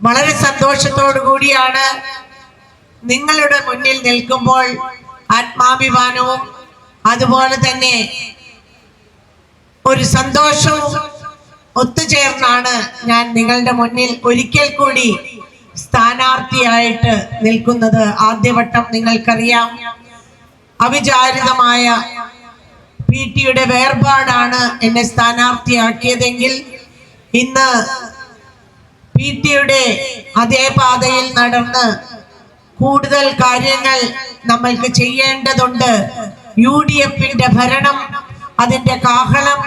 വളരെ സന്തോഷത്തോടു കൂടിയാണ് നിങ്ങളുടെ മുന്നിൽ നിൽക്കുമ്പോൾ. ആത്മാഭിമാനവും അതുപോലെ തന്നെ ഒരു സന്തോഷവും ഒത്തുചേർന്നാണ് ഞാൻ നിങ്ങളുടെ മുന്നിൽ ഒരിക്കൽ കൂടി സ്ഥാനാർത്ഥിയായിട്ട് നിൽക്കുന്നത്. ആദ്യവട്ടം നിങ്ങൾക്കറിയാം, അവിചാരിതമായ PT-യുടെ വേർപാടാണ് എന്നെ സ്ഥാനാർത്ഥിയാക്കിയതെങ്കിൽ ഇന്ന് PT-യുടെ അതേ പാതയിൽ നടന്ന് കൂടുതൽ കാര്യങ്ങൾ നമ്മൾക്ക് ചെയ്യേണ്ടതുണ്ട്. UDF-ന്റെ ഭരണം, അതിന്റെ കാഹളം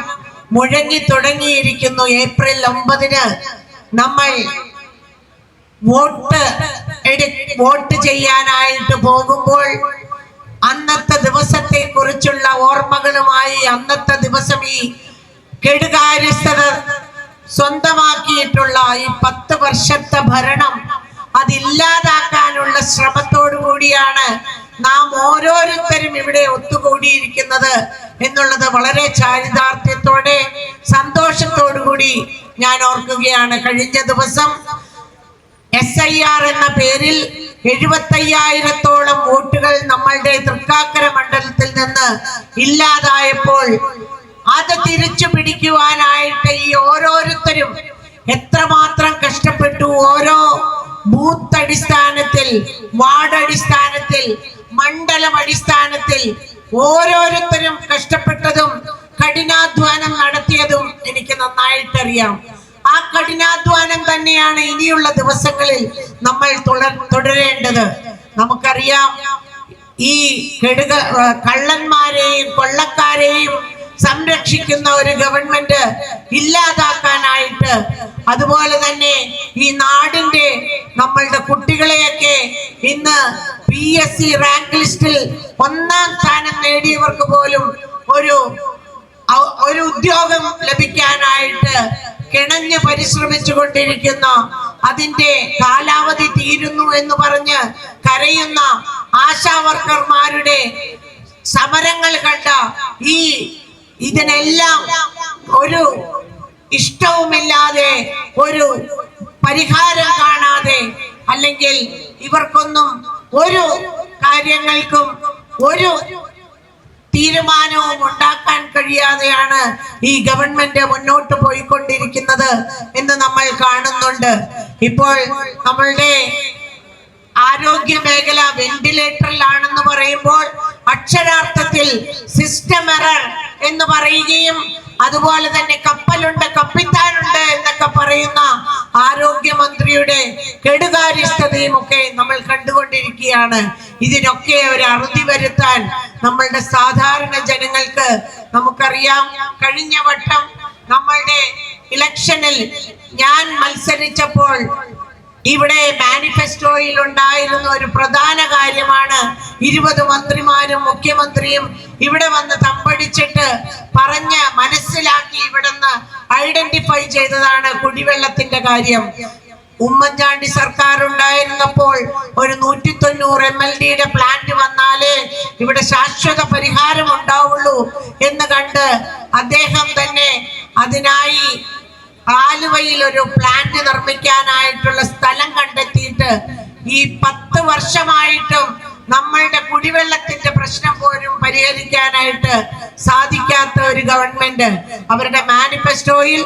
മുഴങ്ങി തുടങ്ങിയിരിക്കുന്നു. ഏപ്രിൽ 9-ന് നമ്മൾ വോട്ട് ചെയ്യാനായിട്ട് പോകുമ്പോൾ അന്നത്തെ ദിവസത്തെ കുറിച്ചുള്ള ഓർമ്മകളുമായി അന്നത്തെ ദിവസം ഈ കെടുകാര്യസ്ഥത സ്വന്തമാക്കിയിട്ടുള്ള ഈ 10 വർഷത്തെ ഭരണം അതില്ലാതാക്കാനുള്ള ശ്രമത്തോടു കൂടിയാണ് നാം ഓരോരുത്തരും ഇവിടെ ഒത്തുകൂടിയിരിക്കുന്നത് എന്നുള്ളത് വളരെ ചാരിതാർത്ഥ്യത്തോടെ സന്തോഷത്തോടു കൂടി ഞാൻ ഓർക്കുകയാണ്. കഴിഞ്ഞ ദിവസം SIR എന്ന പേരിൽ 75,000-ഓളം വോട്ടുകൾ നമ്മളുടെ തൃക്കാക്കര മണ്ഡലത്തിൽ നിന്ന് ഇല്ലാതായപ്പോൾ അത് തിരിച്ചു പിടിക്കുവാനായിട്ട് ഈ ഓരോരുത്തരും എത്രമാത്രം കഷ്ടപ്പെട്ടു. ഓരോ ബൂത്ത് അടിസ്ഥാനത്തിൽ, വാർഡ് അടിസ്ഥാനത്തിൽ, മണ്ഡലം അടിസ്ഥാനത്തിൽ ഓരോരുത്തരും കഷ്ടപ്പെട്ടതും കഠിനാധ്വാനം നടത്തിയതും എനിക്ക് നന്നായിട്ടറിയാം. ആ കഠിനാധ്വാനം തന്നെയാണ് ഇനിയുള്ള ദിവസങ്ങളിൽ നമ്മൾ തുടരേണ്ടത്. നമുക്കറിയാം, ഈ കള്ളന്മാരെയും കൊള്ളക്കാരെയും സംരക്ഷിക്കുന്ന ഒരു ഗവൺമെന്റ് ഇല്ലാതാക്കാനായിട്ട്, അതുപോലെ തന്നെ ഈ നാടിന്റെ നമ്മളുടെ കുട്ടികളെയൊക്കെ ഇന്ന് PSC റാങ്ക് ലിസ്റ്റിൽ 1-ാം സ്ഥാനം നേടിയവർക്ക് പോലും ഒരു ഉദ്യോഗം ലഭിക്കാനായിട്ട് കിണഞ്ഞ് പരിശ്രമിച്ചു കൊണ്ടിരിക്കുന്ന, അതിന്റെ കാലാവധി തീരുന്നു എന്ന് പറഞ്ഞ് കരയുന്ന ആശാവർക്കർമാരുടെ സമരങ്ങൾ കണ്ട ഇതിനെല്ലാം ഒരു ഇഷ്ടവുമില്ലാതെ, ഒരു പരിഹാരം കാണാതെ, അല്ലെങ്കിൽ ഇവർക്കൊന്നും ഒരു കാര്യങ്ങൾക്കും ഒരു തീരുമാനവും ഉണ്ടാക്കാൻ കഴിയാതെയാണ് ഈ ഗവൺമെന്റ് മുന്നോട്ട് പോയിക്കൊണ്ടിരിക്കുന്നത് എന്ന് നമ്മൾ കാണുന്നുണ്ട്. ഇപ്പോൾ നമ്മളുടെ ആരോഗ്യ മേഖല വെന്റിലേറ്ററിലാണെന്ന് പറയുമ്പോൾ അക്ഷരാർത്ഥത്തിൽ സിസ്റ്റം എറർ എന്ന് പറയുകയും, അതുപോലെ തന്നെ കപ്പലുണ്ട്, കപ്പിത്താനുണ്ട് എന്നൊക്കെ പറയുന്ന ആരോഗ്യമന്ത്രിയുടെ കെടുകാര്യസ്ഥതയും ഒക്കെ നമ്മൾ കണ്ടുകൊണ്ടിരിക്കുകയാണ്. ഇതിനൊക്കെ ഒരു അറുതി വരുത്താൻ നമ്മളുടെ സാധാരണ ജനങ്ങൾക്ക്, നമുക്കറിയാം, കഴിഞ്ഞ വട്ടം നമ്മളുടെ ഇലക്ഷനിൽ ഞാൻ മത്സരിച്ചപ്പോൾ ഇവിടെ മാനിഫെസ്റ്റോയിൽ ഉണ്ടായിരുന്ന ഒരു പ്രധാന കാര്യമാണ് 20 മന്ത്രിമാരും മുഖ്യമന്ത്രിയും ഇവിടെ വന്ന് തമ്പടിച്ചിട്ട് പറഞ്ഞ് മനസ്സിലാക്കി ഇവിടുന്ന് ഐഡന്റിഫൈ ചെയ്തതാണ് കുടിവെള്ളത്തിന്റെ കാര്യം. ഉമ്മൻചാണ്ടി സർക്കാർ ഉണ്ടായിരുന്നപ്പോൾ ഒരു 190 MLD-യുടെ പ്ലാന്റ് വന്നാലേ ഇവിടെ ശാശ്വത പരിഹാരം ഉണ്ടാവുള്ളൂ എന്ന് കണ്ട് അദ്ദേഹം തന്നെ അതിനായി ആലുവയിൽ ഒരു പ്ലാന്റ് നിർമ്മിക്കാനായിട്ടുള്ള സ്ഥലം കണ്ടെത്തിയിട്ട് ഈ 10 വർഷമായിട്ടും നമ്മളുടെ കുടിവെള്ളത്തിന്റെ പ്രശ്നം പോലും പരിഹരിക്കാനായിട്ട് സാധിക്കാത്ത ഒരു ഗവൺമെന്റ്. അവരുടെ മാനിഫെസ്റ്റോയിൽ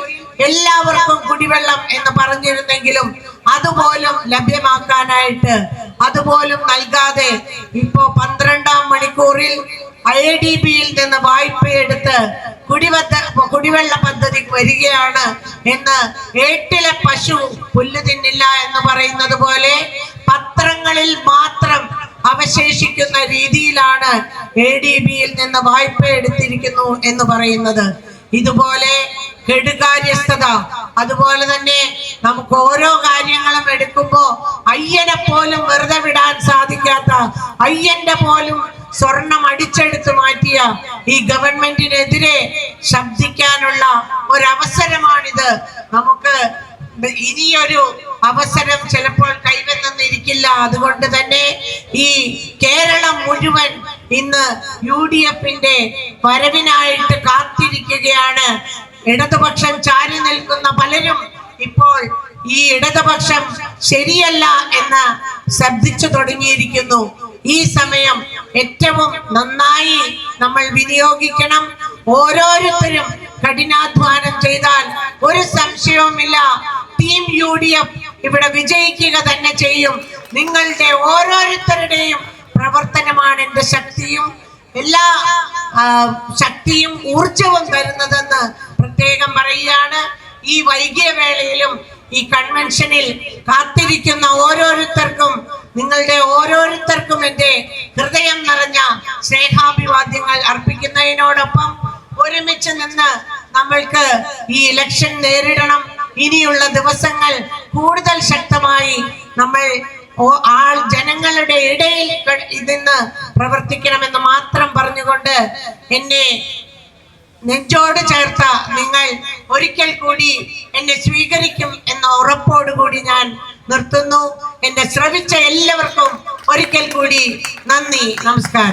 എല്ലാവർക്കും കുടിവെള്ളം എന്ന് പറഞ്ഞിരുന്നെങ്കിലും അതുപോലും ലഭ്യമാക്കാനായിട്ട് അതുപോലും നൽകാതെ ഇപ്പോ 12-ാം മണിക്കൂറിൽ IDB-യിൽ നിന്ന് വായ്പയെടുത്ത് കുടിവെള്ള പദ്ധതി വരികയാണ് എന്ന്. ഏട്ടിലെ പശു പുല്ല് തിന്നില്ല എന്ന് പറയുന്നത് പോലെ പത്രങ്ങളിൽ മാത്രം അവശേഷിക്കുന്ന രീതിയിലാണ് ADB-യിൽ നിന്ന് വായ്പ എടുത്തിരിക്കുന്നു എന്ന് പറയുന്നത്. ഇതുപോലെ കെടുകാര്യസ്ഥത, അതുപോലെ തന്നെ നമുക്ക് ഓരോ കാര്യങ്ങളും എടുക്കുമ്പോ അയ്യനെ പോലും വെറുതെ വിടാൻ സാധിക്കാത്ത, അയ്യന്റെ പോലും സ്വർണം അടിച്ചെടുത്ത് മാറ്റിയ ഈ ഗവൺമെന്റിനെതിരെ ശബ്ദിക്കാനുള്ള ഒരവസരമാണിത്. നമുക്ക് ഇനിയൊരു അവസരം ചിലപ്പോൾ കൈവന്നിരിക്കില്ല. അതുകൊണ്ട് തന്നെ ഈ കേരളം മുഴുവൻ ഇന്ന് UDF-ന്റെ വരവിനായിട്ട് കാത്തിരിക്കുകയാണ്. ഇടതുപക്ഷം ചാരി നിൽക്കുന്ന പലരും ഇപ്പോൾ ഈ ഇടതുപക്ഷം ശരിയല്ല എന്ന് ശബ്ദിച്ചു തുടങ്ങിയിരിക്കുന്നു. ഈ സമയം ഏറ്റവും നന്നായി നമ്മൾ വിനിയോഗിക്കണം. ഓരോരുത്തരും കഠിനാധ്വാനം ചെയ്താൽ ഒരു സംശയവുമില്ല, ടീം UDF ഇവിടെ വിജയിക്കുക തന്നെ ചെയ്യും. നിങ്ങളുടെ ഓരോരുത്തരുടെയും പ്രവർത്തനമാണ് എന്റെ ശക്തിയും എല്ലാ ശക്തിയും ഊർജവും തരുന്നതെന്ന് പ്രത്യേകം പറയുകയാണ്. ഈ വൈകിയ വേളയിലും ഈ കൺവെൻഷനിൽ കാത്തിരിക്കുന്ന ഓരോരുത്തർക്കും, നിങ്ങളുടെ ഓരോരുത്തർക്കും എന്റെ ഹൃദയം നിറഞ്ഞ സ്നേഹാഭിവാദ്യങ്ങൾ അർപ്പിക്കുന്നതിനോടൊപ്പം ഒരുമിച്ച് നിന്ന് നമ്മൾക്ക് ഈ ഇലക്ഷൻ നേരിടണം. ഇനിയുള്ള ദിവസങ്ങൾ കൂടുതൽ ശക്തമായി നമ്മൾ ജനങ്ങളുടെ ഇടയിൽ നിന്ന് പ്രവർത്തിക്കണമെന്ന് മാത്രം പറഞ്ഞുകൊണ്ട് എന്നെ നെഞ്ചോട് ചേർത്ത നിങ്ങൾ ഒരിക്കൽ കൂടി എന്നെ സ്വീകരിക്കും എന്ന ഉറപ്പോടുകൂടി ഞാൻ നിർത്തുന്നു. എന്നെ ശ്രവിച്ച എല്ലാവർക്കും ഒരിക്കൽ കൂടി നന്ദി, നമസ്കാരം.